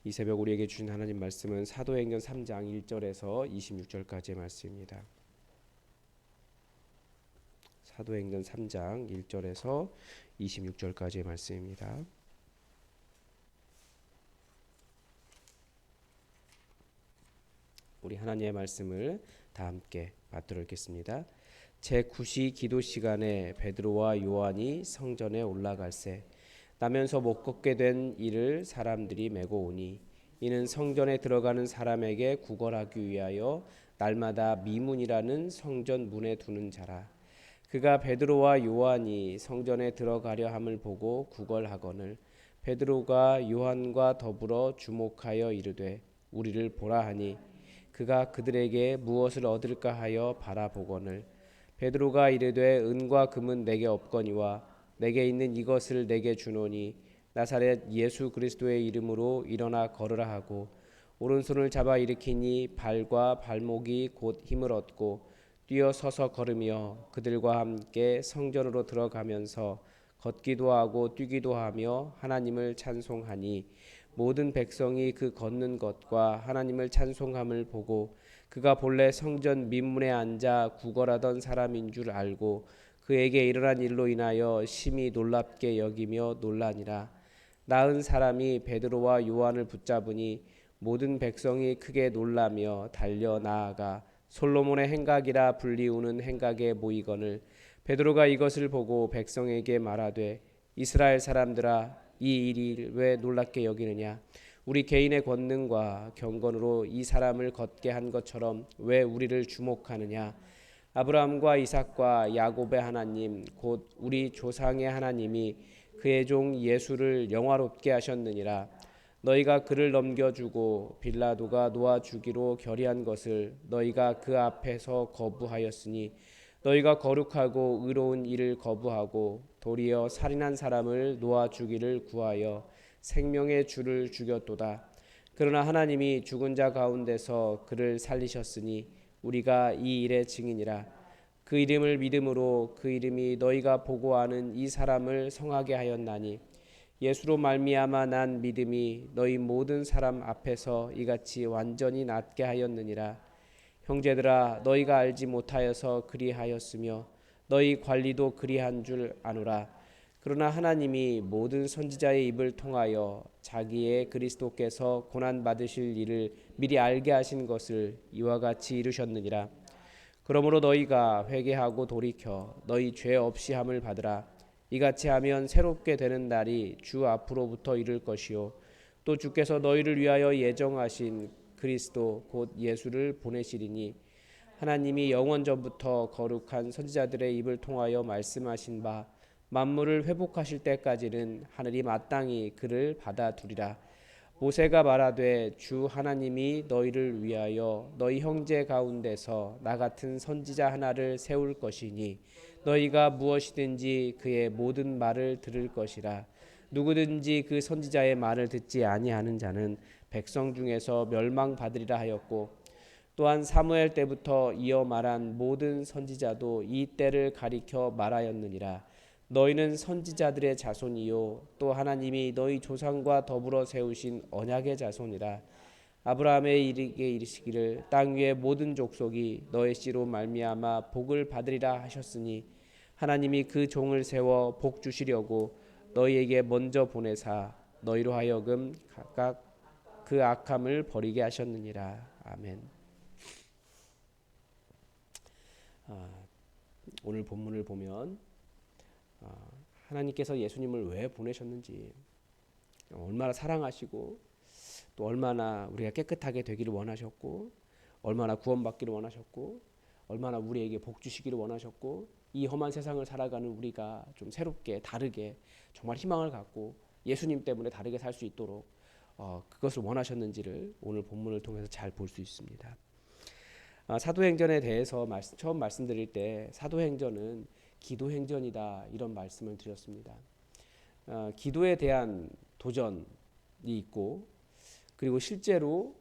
이 새벽 우리에게 주신 하나님 말씀은 사도행전 3장 1절에서 26절까지의 말씀입니다. 사도행전 3장 1절에서 26절까지의 말씀입니다. 우리 하나님의 말씀을 다 함께 받들어 읽겠습니다. 제9시 기도 시간에 베드로와 요한이 성전에 올라갈새 나면서 못 걷게 된 이를 사람들이 메고 오니 이는 성전에 들어가는 사람에게 구걸하기 위하여 날마다 미문이라는 성전 문에 두는 자라. 그가 베드로와 요한이 성전에 들어가려 함을 보고 구걸하거늘 베드로가 요한과 더불어 주목하여 이르되 우리를 보라 하니 그가 그들에게 무엇을 얻을까 하여 바라보거늘 베드로가 이르되 은과 금은 내게 없거니와 내게 있는 이것을 내게 주노니 나사렛 예수 그리스도의 이름으로 일어나 걸으라 하고 오른손을 잡아 일으키니 발과 발목이 곧 힘을 얻고 뛰어 서서 걸으며 그들과 함께 성전으로 들어가면서 걷기도 하고 뛰기도 하며 하나님을 찬송하니 모든 백성이 그 걷는 것과 하나님을 찬송함을 보고 그가 본래 성전 민문에 앉아 구걸하던 사람인 줄 알고 그에게 일어난 일로 인하여 심히 놀랍게 여기며 놀라니라. 나은 사람이 베드로와 요한을 붙잡으니 모든 백성이 크게 놀라며 달려 나아가 솔로몬의 행각이라 불리우는 행각에 모이거늘 베드로가 이것을 보고 백성에게 말하되 이스라엘 사람들아 이 일이 왜 놀랍게 여기느냐 우리 개인의 권능과 경건으로 이 사람을 걷게 한 것처럼 왜 우리를 주목하느냐 아브라함과 이삭과 야곱의 하나님 곧 우리 조상의 하나님이 그의 종 예수를 영화롭게 하셨느니라. 너희가 그를 넘겨주고 빌라도가 놓아 주기로 결의한 것을 너희가 그 앞에서 거부하였으니 너희가 거룩하고 의로운 일을 거부하고 도리어 살인한 사람을 놓아 주기를 구하여 생명의 주를 죽였도다. 그러나 하나님이 죽은 자 가운데서 그를 살리셨으니 우리가 이 일의 증인이라. 그 이름을 믿음으로 그 이름이 너희가 보고 아는 이 사람을 성하게 하였나니 예수로 말미암아 난 믿음이 너희 모든 사람 앞에서 이같이 완전히 낫게 하였느니라. 형제들아 너희가 알지 못하여서 그리하였으며 너희 관리도 그리한 줄 아노라. 그러나 하나님이 모든 선지자의 입을 통하여 자기의 그리스도께서 고난 받으실 일을 미리 알게 하신 것을 이와 같이 이루셨느니라. 그러므로 너희가 회개하고 돌이켜 너희 죄 없이 함을 받으라. 이같이 하면 새롭게 되는 날이 주 앞으로부터 이를 것이요 또 주께서 너희를 위하여 예정하신 그리스도 곧 예수를 보내시리니 하나님이 영원 전부터 거룩한 선지자들의 입을 통하여 말씀하신 바 만물을 회복하실 때까지는 하늘이 마땅히 그를 받아두리라. 모세가 말하되 주 하나님이 너희를 위하여 너희 형제 가운데서 나 같은 선지자 하나를 세울 것이니 너희가 무엇이든지 그의 모든 말을 들을 것이라. 누구든지 그 선지자의 말을 듣지 아니하는 자는 백성 중에서 멸망받으리라 하였고 또한 사무엘 때부터 이어 말한 모든 선지자도 이 때를 가리켜 말하였느니라. 너희는 선지자들의 자손이요 또 하나님이 너희 조상과 더불어 세우신 언약의 자손이라. 아브라함의 이르게 이르시기를 땅 위의 모든 족속이 너의 씨로 말미암아 복을 받으리라 하셨으니 하나님이 그 종을 세워 복 주시려고 너희에게 먼저 보내사 너희로 하여금 각각 그 악함을 버리게 하셨느니라. 아멘. 오늘 본문을 보면 하나님께서 예수님을 왜 보내셨는지, 얼마나 사랑하시고 또 얼마나 우리가 깨끗하게 되기를 원하셨고 얼마나 구원받기를 원하셨고 얼마나 우리에게 복 주시기를 원하셨고 이 험한 세상을 살아가는 우리가 좀 새롭게 다르게 정말 희망을 갖고 예수님 때문에 다르게 살 수 있도록 그것을 원하셨는지를 오늘 본문을 통해서 잘 볼 수 있습니다. 사도행전에 대해서 처음 말씀드릴 때 사도행전은 기도행전이다 이런 말씀을 드렸습니다. 기도에 대한 도전이 있고 그리고 실제로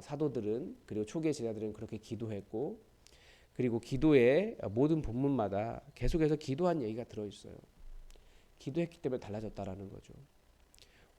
사도들은 그리고 초기의 제자들은 그렇게 기도했고 그리고 기도의 모든 본문마다 계속해서 기도한 얘기가 들어있어요. 기도했기 때문에 달라졌다라는 거죠.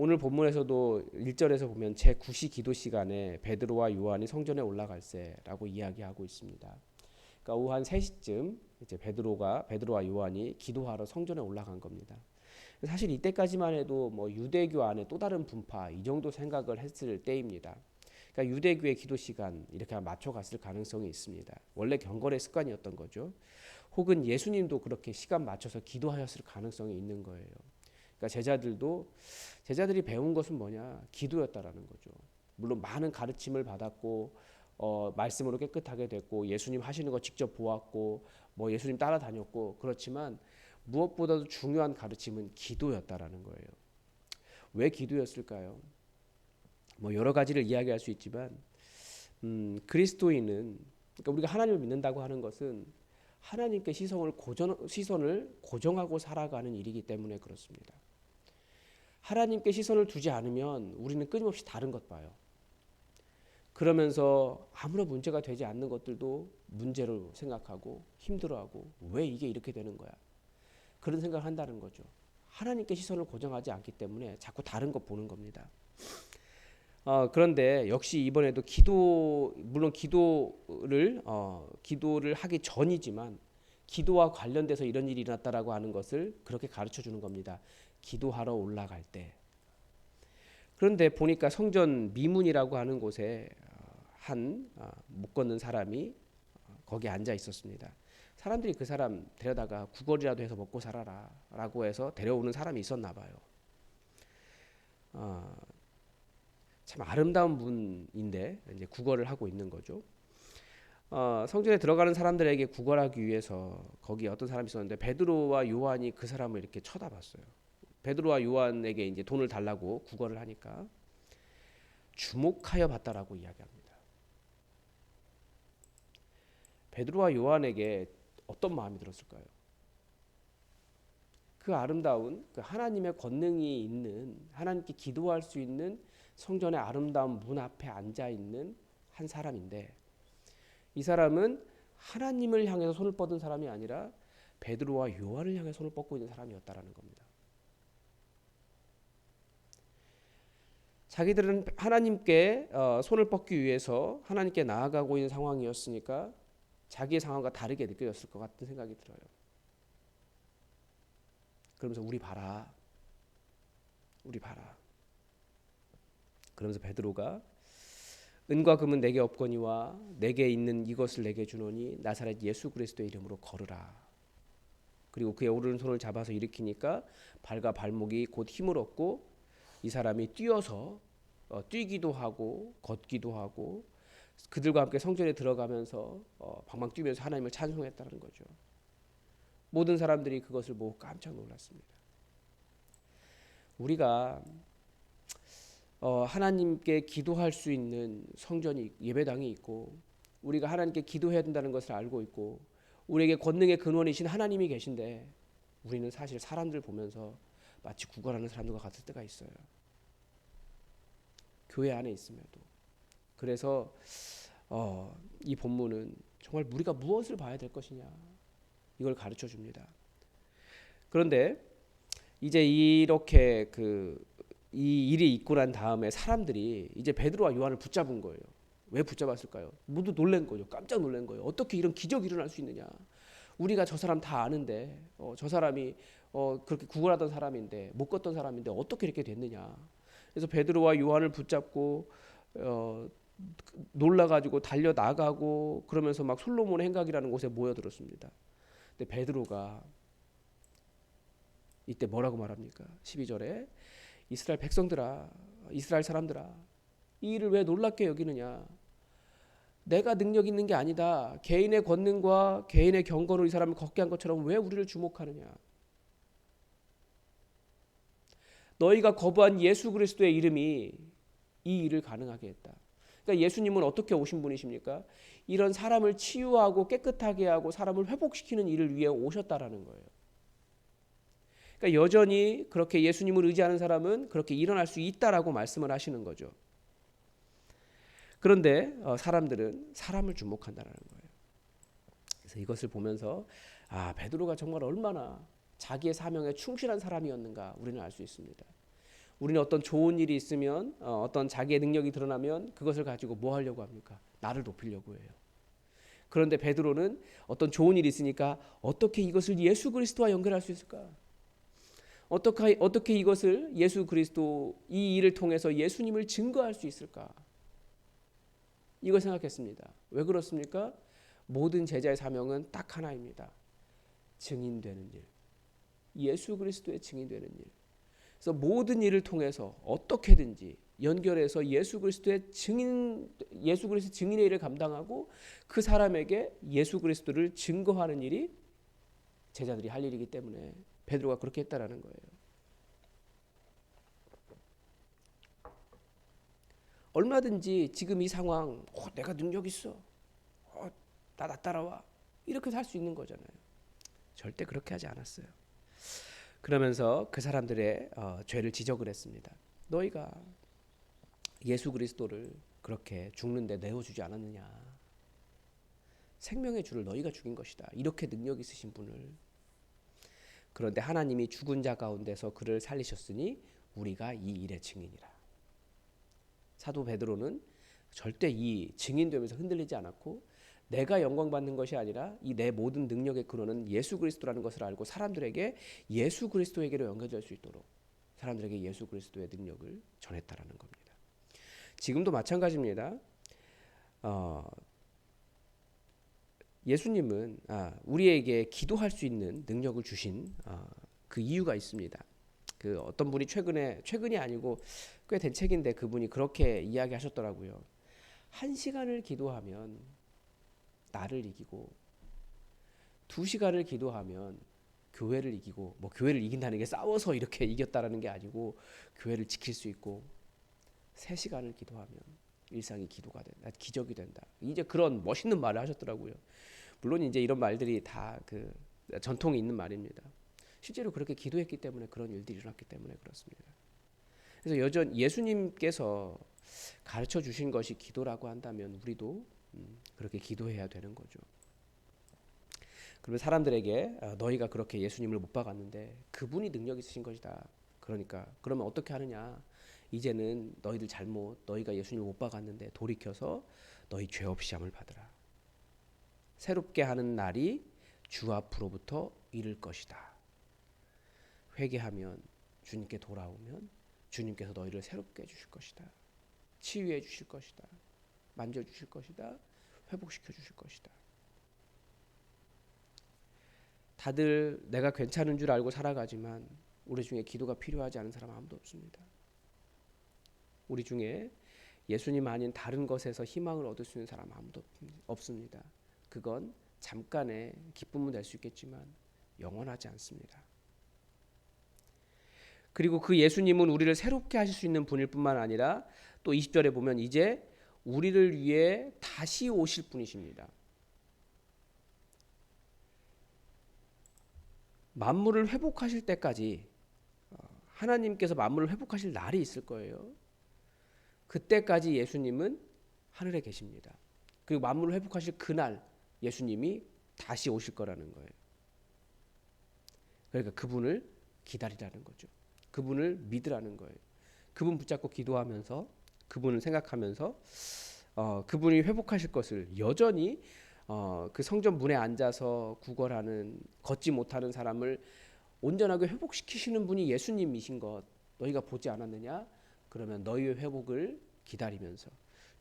오늘 본문에서도 1절에서 보면 제9시 기도 시간에 베드로와 요한이 성전에 올라갈세라고 이야기하고 있습니다. 그러니까 오후 한 3시쯤 이제 베드로와 요한이 기도하러 성전에 올라간 겁니다. 사실 이때까지만 해도 뭐 유대교 안에 또 다른 분파 이 정도 생각을 했을 때입니다. 그러니까 유대교의 기도 시간 이렇게 맞춰 갔을 가능성이 있습니다. 원래 경건의 습관이었던 거죠. 혹은 예수님도 그렇게 시간 맞춰서 기도하였을 가능성이 있는 거예요. 그러니까 제자들이 배운 것은 뭐냐? 기도였다라는 거죠. 물론 많은 가르침을 받았고 말씀으로 깨끗하게 됐고 예수님 하시는 거 직접 보았고 뭐 예수님 따라다녔고 그렇지만 무엇보다도 중요한 가르침은 기도였다라는 거예요. 왜 기도였을까요? 뭐 여러 가지를 이야기할 수 있지만 그리스도인은 그러니까 우리가 하나님을 믿는다고 하는 것은 하나님께 시선을 고정하고 살아가는 일이기 때문에 그렇습니다. 하나님께 시선을 두지 않으면 우리는 끊임없이 다른 것 봐요. 그러면서 아무런 문제가 되지 않는 것들도 문제로 생각하고 힘들어하고 왜 이게 이렇게 되는 거야? 그런 생각을 한다는 거죠. 하나님께 시선을 고정하지 않기 때문에 자꾸 다른 것 보는 겁니다. 그런데 역시 이번에도 물론 기도를 하기 전이지만 기도와 관련돼서 이런 일이 일어났다라고 하는 것을 그렇게 가르쳐 주는 겁니다. 기도하러 올라갈 때. 그런데 보니까 성전 미문이라고 하는 곳에 못 걷는 사람이 거기 앉아 있었습니다. 사람들이 그 사람 데려다가 구걸이라도 해서 먹고 살아라라고 해서 데려오는 사람이 있었나 봐요. 참 아름다운 분인데 이제 구걸을 하고 있는 거죠. 성전에 들어가는 사람들에게 구걸하기 위해서 거기 어떤 사람이 있었는데 베드로와 요한이 그 사람을 이렇게 쳐다봤어요. 베드로와 요한에게 이제 돈을 달라고 구걸을 하니까 주목하여 봤다라고 이야기합니다. 베드로와 요한에게 어떤 마음이 들었을까요? 그 아름다운 그 하나님의 권능이 있는 하나님께 기도할 수 있는 성전의 아름다운 문 앞에 앉아 있는 한 사람인데 이 사람은 하나님을 향해서 손을 뻗은 사람이 아니라 베드로와 요한을 향해 손을 뻗고 있는 사람이었다라는 겁니다. 자기들은 하나님께 손을 뻗기 위해서 하나님께 나아가고 있는 상황이었으니까 자기의 상황과 다르게 느껴졌을 것 같은 생각이 들어요. 그러면서 우리 봐라. 그러면서 베드로가 은과 금은 내게 없거니와 내게 있는 이것을 내게 주노니 나사렛 예수 그리스도의 이름으로 걸으라. 그리고 그의 오른손을 잡아서 일으키니까 발과 발목이 곧 힘을 얻고 이 사람이 뛰어서 뛰기도 하고 걷기도 하고 그들과 함께 성전에 들어가면서 방방 뛰면서 하나님을 찬송했다는 거죠. 모든 사람들이 그것을 보고 깜짝 놀랐습니다. 우리가 하나님께 기도할 수 있는 성전이 예배당이 있고 우리가 하나님께 기도해야 된다는 것을 알고 있고 우리에게 권능의 근원이신 하나님이 계신데 우리는 사실 사람들 보면서 마치 구걸하는 사람들과 같을 때가 있어요. 교회 안에 있음에도. 그래서 이 본문은 정말 우리가 무엇을 봐야 될 것이냐 이걸 가르쳐 줍니다. 그런데 이제 이렇게 이 일이 있고 난 다음에 사람들이 이제 베드로와 요한을 붙잡은 거예요. 왜 붙잡았을까요? 모두 놀란 거죠. 깜짝 놀란 거예요. 어떻게 이런 기적이 일어날 수 있느냐. 우리가 저 사람 다 아는데 저 사람이 그렇게 구걸하던 사람인데 못 걷던 사람인데 어떻게 이렇게 됐느냐. 그래서 베드로와 요한을 붙잡고 놀라가지고 달려나가고 그러면서 막 솔로몬의 행각이라는 곳에 모여들었습니다. 근데 베드로가 이때 뭐라고 말합니까? 12절에 이스라엘 백성들아, 이스라엘 사람들아, 이 일을 왜 놀랍게 여기느냐? 내가 능력 있는 게 아니다. 개인의 권능과 개인의 경건으로 이 사람을 걷게 한 것처럼 왜 우리를 주목하느냐? 너희가 거부한 예수 그리스도의 이름이 이 일을 가능하게 했다. 그러니까 예수님은 어떻게 오신 분이십니까? 이런 사람을 치유하고 깨끗하게 하고 사람을 회복시키는 일을 위해 오셨다라는 거예요. 그러니까 여전히 그렇게 예수님을 의지하는 사람은 그렇게 일어날 수 있다라고 말씀을 하시는 거죠. 그런데 사람들은 사람을 주목한다는 거예요. 그래서 이것을 보면서 베드로가 정말 얼마나 자기의 사명에 충실한 사람이었는가 우리는 알 수 있습니다. 우리는 어떤 좋은 일이 있으면 어떤 자기의 능력이 드러나면 그것을 가지고 뭐 하려고 합니까? 나를 높이려고 해요. 그런데 베드로는 어떤 좋은 일이 있으니까 어떻게 이것을 예수 그리스도와 연결할 수 있을까? 어떻게 이것을 예수 그리스도 이 일을 통해서 예수님을 증거할 수 있을까? 이걸 생각했습니다. 왜 그렇습니까? 모든 제자의 사명은 딱 하나입니다. 증인되는 일. 예수 그리스도의 증인되는 일. 그래서 모든 일을 통해서 어떻게든지 연결해서 예수 그리스도의 증인의 일을 감당하고 그 사람에게 예수 그리스도를 증거하는 일이 제자들이 할 일이기 때문에 베드로가 그렇게 했다라는 거예요. 얼마든지 지금 이 상황, 내가 능력 있어, 나 따라와, 이렇게 할 수 있는 거잖아요. 절대 그렇게 하지 않았어요. 그러면서 그 사람들의 죄를 지적을 했습니다. 너희가 예수 그리스도를 그렇게 죽는데 내어주지 않았느냐? 생명의 주를 너희가 죽인 것이다. 이렇게 능력 있으신 분을. 그런데 하나님이 죽은 자 가운데서 그를 살리셨으니 우리가 이 일의 증인이라. 사도 베드로는 절대 이 증인되면서 흔들리지 않았고 내가 영광 받는 것이 아니라 이 내 모든 능력의 근원은 예수 그리스도라는 것을 알고 사람들에게 예수 그리스도에게로 연결될 수 있도록 사람들에게 예수 그리스도의 능력을 전했다라는 겁니다. 지금도 마찬가지입니다. 예수님은 우리에게 기도할 수 있는 능력을 주신 그 이유가 있습니다. 그 어떤 분이 최근이 아니고 꽤 된 책인데 그분이 그렇게 이야기하셨더라고요. 1시간을 기도하면 나를 이기고 2시간을 기도하면 교회를 이기고 뭐 교회를 이긴다는 게 싸워서 이렇게 이겼다라는 게 아니고 교회를 지킬 수 있고 3시간을 기도하면 일상이 기도가 된다. 기적이 된다. 이제 그런 멋있는 말을 하셨더라고요. 물론 이제 이런 말들이 다 그 전통이 있는 말입니다. 실제로 그렇게 기도했기 때문에 그런 일들이 일어났기 때문에 그렇습니다. 그래서 예수님께서 가르쳐 주신 것이 기도라고 한다면 우리도 그렇게 기도해야 되는 거죠. 그러면 사람들에게 너희가 그렇게 예수님을 못 박았는데 그분이 능력 있으신 것이다. 그러면 어떻게 하느냐? 이제는 너희들 잘못 너희가 예수님을 못 박았는데 돌이켜서 너희 죄 없이 함을 받으라. 새롭게 하는 날이 주 앞으로부터 이를 것이다. 회개하면 주님께 돌아오면 주님께서 너희를 새롭게 해주실 것이다. 치유해 주실 것이다. 만져주실 것이다. 회복시켜 주실 것이다. 다들 내가 괜찮은 줄 알고 살아가지만 우리 중에 기도가 필요하지 않은 사람 아무도 없습니다. 우리 중에 예수님 아닌 다른 것에서 희망을 얻을 수 있는 사람 아무도 없습니다. 그건 잠깐의 기쁨은 될 수 있겠지만 영원하지 않습니다. 그리고 그 예수님은 우리를 새롭게 하실 수 있는 분일 뿐만 아니라 또 20절에 보면 이제 우리를 위해 다시 오실 분이십니다. 만물을 회복하실 때까지 하나님께서 만물을 회복하실 날이 있을 거예요. 그때까지 예수님은 하늘에 계십니다. 그리고 만물을 회복하실 그날 예수님이 다시 오실 거라는 거예요. 그러니까 그분을 기다리라는 거죠. 그분을 믿으라는 거예요. 그분 붙잡고 기도하면서 그분을 생각하면서 그분이 회복하실 것을 여전히 그 성전 문에 앉아서 구걸하는 걷지 못하는 사람을 온전하게 회복시키시는 분이 예수님이신 것 너희가 보지 않았느냐? 그러면 너희의 회복을 기다리면서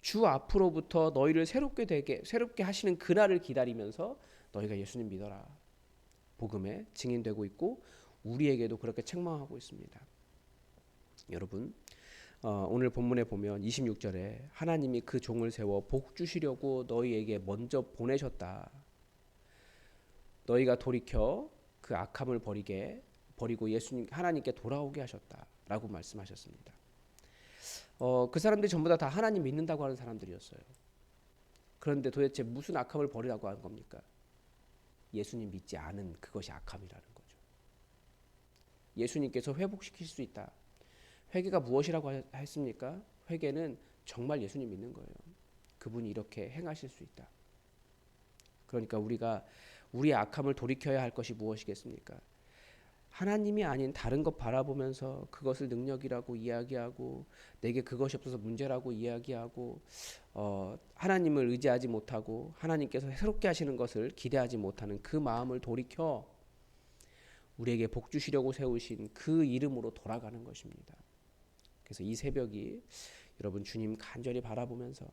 주 앞으로부터 너희를 새롭게 하시는 그날을 기다리면서 너희가 예수님 믿어라. 복음에 증인되고 있고 우리에게도 그렇게 책망하고 있습니다. 여러분 오늘 본문에 보면 26절에 하나님이 그 종을 세워 복 주시려고 너희에게 먼저 보내셨다. 너희가 돌이켜 그 악함을 버리고 예수님 하나님께 돌아오게 하셨다라고 말씀하셨습니다. 그 사람들이 전부 다 하나님 믿는다고 하는 사람들이었어요. 그런데 도대체 무슨 악함을 버리라고 하는 겁니까? 예수님 믿지 않은 그것이 악함이라는 거죠. 예수님께서 회복시킬 수 있다. 회개가 무엇이라고 했습니까? 회개는 정말 예수님 믿는 거예요. 그분이 이렇게 행하실 수 있다. 그러니까 우리가 우리의 악함을 돌이켜야 할 것이 무엇이겠습니까? 하나님이 아닌 다른 것 바라보면서 그것을 능력이라고 이야기하고 내게 그것이 없어서 문제라고 이야기하고 하나님을 의지하지 못하고 하나님께서 새롭게 하시는 것을 기대하지 못하는 그 마음을 돌이켜 우리에게 복 주시려고 세우신 그 이름으로 돌아가는 것입니다. 그래서 이 새벽이 여러분 주님 간절히 바라보면서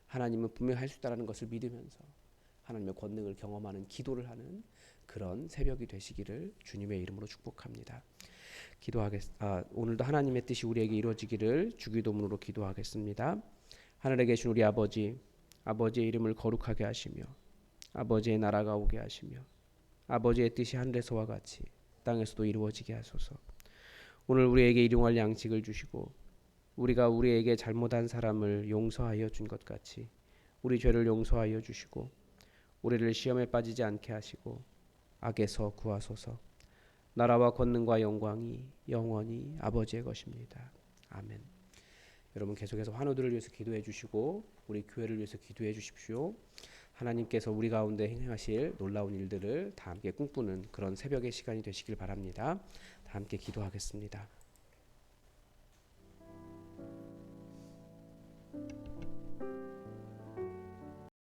하나님은 분명히 할 수 있다는 것을 믿으면서 하나님의 권능을 경험하는 기도를 하는 그런 새벽이 되시기를 주님의 이름으로 축복합니다. 오늘도 하나님의 뜻이 우리에게 이루어지기를 주기도문으로 기도하겠습니다. 하늘에 계신 우리 아버지, 아버지의 이름을 거룩하게 하시며 아버지의 나라가 오게 하시며 아버지의 뜻이 하늘에서와 같이 땅에서도 이루어지게 하소서. 오늘 우리에게 일용할 양식을 주시고 우리가 우리에게 잘못한 사람을 용서하여 준 것 같이 우리 죄를 용서하여 주시고 우리를 시험에 빠지지 않게 하시고 악에서 구하소서. 나라와 권능과 영광이 영원히 아버지의 것입니다. 아멘. 여러분 계속해서 환우들을 위해서 기도해 주시고 우리 교회를 위해서 기도해 주십시오. 하나님께서 우리 가운데 행하실 놀라운 일들을 다 함께 꿈꾸는 그런 새벽의 시간이 되시길 바랍니다. 다 함께 기도하겠습니다.